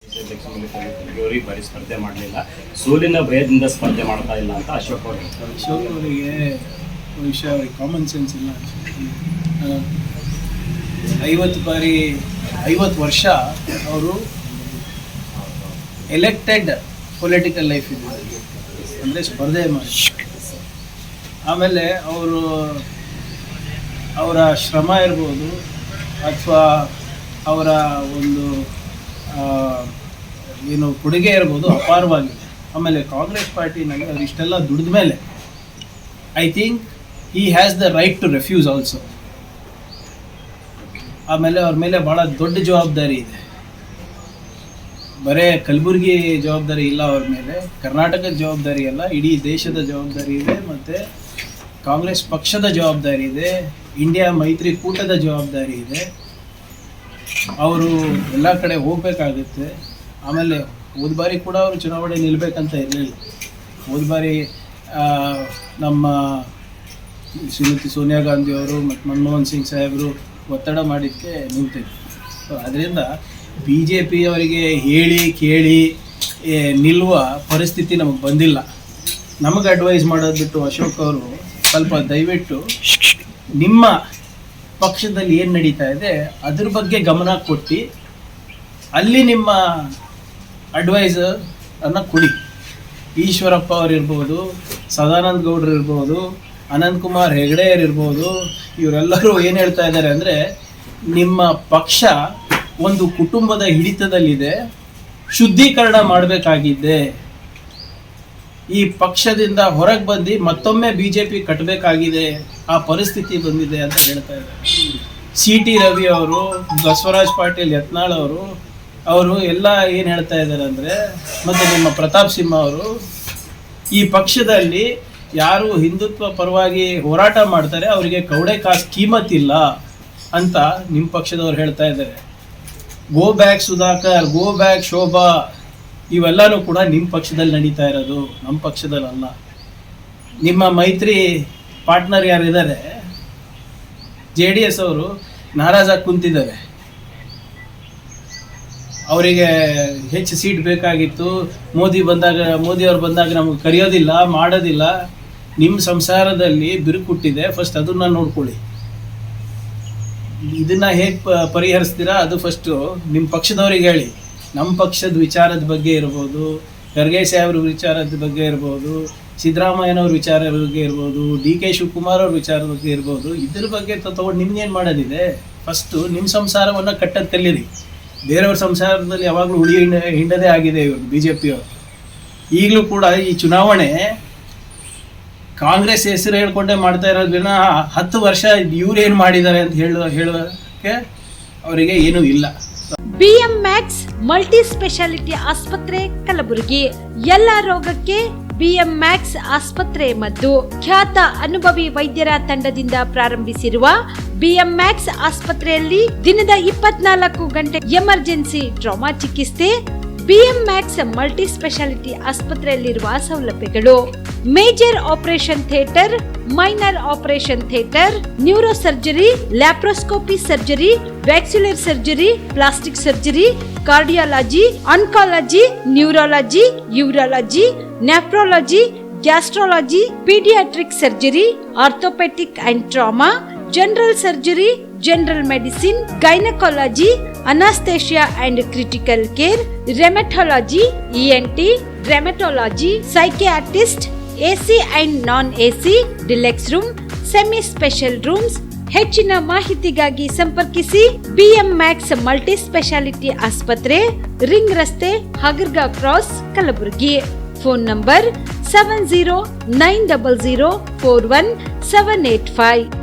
ಈ ಬಾರಿ ಸ್ಪರ್ಧೆ ಮಾಡಲಿಲ್ಲ, ಸೋಲಿನ ಭಯದಿಂದ ಸ್ಪರ್ಧೆ ಮಾಡ್ತಾ ಇಲ್ಲ ಅಂತ ಅಶೋಕ್ ಅವರು. ಅಶೋಕ್ ಅವರಿಗೆ ವಿಷಯ ಕಾಮನ್ ಸೆನ್ಸ್ ಇಲ್ಲ. 50 ವರ್ಷ ಅವರು ಎಲೆಕ್ಟೆಡ್ ಪೊಲಿಟಿಕಲ್ ಲೈಫ್ ಇದೆ, ಅಂದರೆ ಸ್ಪರ್ಧೆ ಮಾಡಿ ಆಮೇಲೆ ಅವರ ಶ್ರಮ ಇರ್ಬೋದು ಅಥವಾ ಅವರ ಒಂದು ಏನು ಕೊಡುಗೆ ಇರ್ಬೋದು ಅಪಾರವಾಗಿದೆ. ಆಮೇಲೆ ಕಾಂಗ್ರೆಸ್ ಪಾರ್ಟಿನಲ್ಲಿ ಅವ್ರು ಇಷ್ಟೆಲ್ಲ ದುಡಿದ ಮೇಲೆ I think he has the right to refuse also. ಆಮೇಲೆ ಅವ್ರ ಮೇಲೆ ಭಾಳ ದೊಡ್ಡ ಜವಾಬ್ದಾರಿ ಇದೆ, ಬರೇ ಕಲಬುರಗಿ ಜವಾಬ್ದಾರಿ ಇಲ್ಲ ಅವ್ರ ಮೇಲೆ, ಕರ್ನಾಟಕದ ಜವಾಬ್ದಾರಿ ಅಲ್ಲ, ಇಡೀ ದೇಶದ ಜವಾಬ್ದಾರಿ ಇದೆ, ಮತ್ತು ಕಾಂಗ್ರೆಸ್ ಪಕ್ಷದ ಜವಾಬ್ದಾರಿ ಇದೆ, ಇಂಡಿಯಾ ಮೈತ್ರಿಕೂಟದ ಜವಾಬ್ದಾರಿ ಇದೆ. ಅವರು ಎಲ್ಲ ಕಡೆ ಹೋಗಬೇಕಾಗುತ್ತೆ. ಆಮೇಲೆ ಹೋದ ಬಾರಿ ಕೂಡ ಅವರು ಚುನಾವಣೆ ನಿಲ್ಲಬೇಕಂತ ಇರಲಿಲ್ಲ. ಹೋದ ಬಾರಿ ನಮ್ಮ ಶ್ರೀಮತಿ ಸೋನಿಯಾ ಗಾಂಧಿ ಅವರು ಮತ್ತು ಮನಮೋಹನ್ ಸಿಂಗ್ ಸಾಹೇಬರು ಒತ್ತಡ ಮಾಡಿದ್ದಕ್ಕೆ ನಿಂತಿದ್ರು. ಸೊ ಅದರಿಂದ ಬಿ ಜೆ ಪಿಯವರಿಗೆ ಹೇಳಿ ಕೇಳಿ ನಿಲ್ಲುವ ಪರಿಸ್ಥಿತಿ ನಮಗೆ ಬಂದಿಲ್ಲ. ನಮಗೆ ಅಡ್ವೈಸ್ ಮಾಡೋದು ಬಿಟ್ಟು ಅಶೋಕ್ ಅವರು ಸ್ವಲ್ಪ ದಯವಿಟ್ಟು ನಿಮ್ಮ ಪಕ್ಷದಲ್ಲಿ ಏನು ನಡೀತಾ ಇದೆ ಅದ್ರ ಬಗ್ಗೆ ಗಮನ ಕೊಟ್ಟು ಅಲ್ಲಿ ನಿಮ್ಮ ಅಡ್ವೈಸನ್ನು ಕೊಡಿ. ಈಶ್ವರಪ್ಪ ಅವರು ಇರ್ಬೋದು, ಸದಾನಂದ ಗೌಡರು ಇರ್ಬೋದು, ಅನಂತಕುಮಾರ್ ಹೆಗಡೆಯರ್ ಇರ್ಬೋದು, ಇವರೆಲ್ಲರೂ ಏನು ಹೇಳ್ತಾ ಇದ್ದಾರೆ ಅಂದರೆ ನಿಮ್ಮ ಪಕ್ಷ ಒಂದು ಕುಟುಂಬದ ಹಿಡಿತದಲ್ಲಿದೆ, ಶುದ್ಧೀಕರಣ ಮಾಡಬೇಕಾಗಿದ್ದೆ, ಈ ಪಕ್ಷದಿಂದ ಹೊರಗೆ ಬಂದು ಮತ್ತೊಮ್ಮೆ BJP ಕಟ್ಟಬೇಕಾಗಿದೆ, ಆ ಪರಿಸ್ಥಿತಿ ಬಂದಿದೆ ಅಂತ ಹೇಳ್ತಾ ಇದ್ದಾರೆ. CT ರವಿ ಅವರು, ಬಸವರಾಜ್ ಪಾಟೀಲ್ ಯತ್ನಾಳ್ ಅವರು ಎಲ್ಲ ಏನು ಹೇಳ್ತಾ ಇದ್ದಾರೆ ಅಂದರೆ, ಮತ್ತು ನಿಮ್ಮ ಪ್ರತಾಪ್ ಸಿಂಹ ಅವರು, ಈ ಪಕ್ಷದಲ್ಲಿ ಯಾರು ಹಿಂದುತ್ವ ಪರವಾಗಿ ಹೋರಾಟ ಮಾಡ್ತಾರೆ ಅವರಿಗೆ ಕೌಡೆ ಕಾಸು ಕೀಮತ್ತಿಲ್ಲ ಅಂತ ನಿಮ್ಮ ಪಕ್ಷದವ್ರು ಹೇಳ್ತಾ ಇದ್ದಾರೆ. Go back Sudhakar, go back Shobha, ಇವೆಲ್ಲನೂ ಕೂಡ ನಿಮ್ಮ ಪಕ್ಷದಲ್ಲಿ ನಡೀತಾ ಇರೋದು, ನಮ್ಮ ಪಕ್ಷದಲ್ಲಲ್ಲ. ನಿಮ್ಮ ಮೈತ್ರಿ ಪಾರ್ಟ್ನರ್ ಯಾರಿದ್ದಾರೆ JDS ಅವರು ನಾರಾಜಾಗಿ ಕುಂತಿದ್ದಾರೆ. ಅವರಿಗೆ ಹೆಚ್ಚು ಸೀಟ್ ಬೇಕಾಗಿತ್ತು, ಮೋದಿಯವ್ರು ಬಂದಾಗ ನಮಗೆ ಕರೆಯೋದಿಲ್ಲ, ಮಾಡೋದಿಲ್ಲ. ನಿಮ್ಮ ಸಂಸಾರದಲ್ಲಿ ಬಿರುಕುಟ್ಟಿದೆ, ಫಸ್ಟ್ ಅದನ್ನ ನೋಡ್ಕೊಳ್ಳಿ. ಇದನ್ನ ಹೇಗೆ ಪರಿಹರಿಸ್ತೀರಾ ಅದು ಫಸ್ಟು ನಿಮ್ಮ ಪಕ್ಷದವ್ರಿಗೆ ಹೇಳಿ. ನಮ್ಮ ಪಕ್ಷದ ವಿಚಾರದ ಬಗ್ಗೆ ಇರ್ಬೋದು, ಖರ್ಗೆ ಸಾಹೇಬ್ರ ವಿಚಾರದ ಬಗ್ಗೆ ಇರ್ಬೋದು, ಸಿದ್ದರಾಮಯ್ಯನವ್ರ ವಿಚಾರದ ಬಗ್ಗೆ ಇರ್ಬೋದು, DK ಶಿವಕುಮಾರ್ ಅವ್ರ ವಿಚಾರದ ಬಗ್ಗೆ ಇರ್ಬೋದು, ಇದ್ರ ಬಗ್ಗೆ ತೊಗೊಂಡು ನಿಮ್ಗೇನು ಮಾಡೋದಿದೆ? ಫಸ್ಟು ನಿಮ್ಮ ಸಂಸಾರವನ್ನು ಕಟ್ಟೋದು ಕಲೀರಿ. ಬೇರೆಯವ್ರ ಸಂಸಾರದಲ್ಲಿ ಯಾವಾಗಲೂ ಹುಳಿ ಹಿಂಡದೇ ಆಗಿದೆ ಇವರು BJP ಅವರು. ಈಗಲೂ ಕೂಡ ಈ ಚುನಾವಣೆ ಕಾಂಗ್ರೆಸ್ ಹೆಸರು ಹೇಳ್ಕೊಂಡೇ ಮಾಡ್ತಾ ಇರೋದ್ರಿಂದ 10 ವರ್ಷ ಇವ್ರೇನು ಮಾಡಿದ್ದಾರೆ ಅಂತ ಹೇಳೋಕ್ಕೆ ಅವರಿಗೆ ಏನೂ ಇಲ್ಲ. BM Max ಮಲ್ಟಿ ಸ್ಪೆಷಾಲಿಟಿ ಆಸ್ಪತ್ರೆ ಕಲಬುರಗಿ. ಎಲ್ಲ ರೋಗಕ್ಕೆ BM Max ಆಸ್ಪತ್ರೆ ಮದ್ದು. ಖ್ಯಾತ ಅನುಭವಿ ವೈದ್ಯರ ತಂಡದಿಂದ ಪ್ರಾರಂಭಿಸಿರುವ BM Max ಆಸ್ಪತ್ರೆಯಲ್ಲಿ ದಿನದ 24 ಗಂಟೆ ಎಮರ್ಜೆನ್ಸಿ ಟ್ರಾಮಾ ಚಿಕಿತ್ಸೆ. BM Max ಮಲ್ಟಿ ಸ್ಪೆಷಾಲಿಟಿ ಆಸ್ಪತ್ರೆಯಲ್ಲಿರುವ ಸೌಲಭ್ಯಗಳು: major operation theatre, minor operation theatre, neuro surgery, laparoscopy surgery, ವ್ಯಾಕ್ಸ್ಯುಲರ್ surgery, plastic surgery, cardiology, oncology, neurology, urology, nephrology, gastrology, paediatric surgery, orthopaedic and trauma, general surgery, general medicine, gynaecology, anaesthesia and critical care, rheumatology, ENT, rheumatology, psychiatrist, AC and non AC, deluxe room, semi special rooms. ಹೆಚ್ಚಿನ ಮಾಹಿತಿಗಾಗಿ ಸಂಪರ್ಕಿಸಿ BM Max multi specialty ಆಸ್ಪತ್ರೆ, ring ರಸ್ತೆ, ಹಗರ್ಗಾ cross, Kalaburagi. Phone number 7090041785.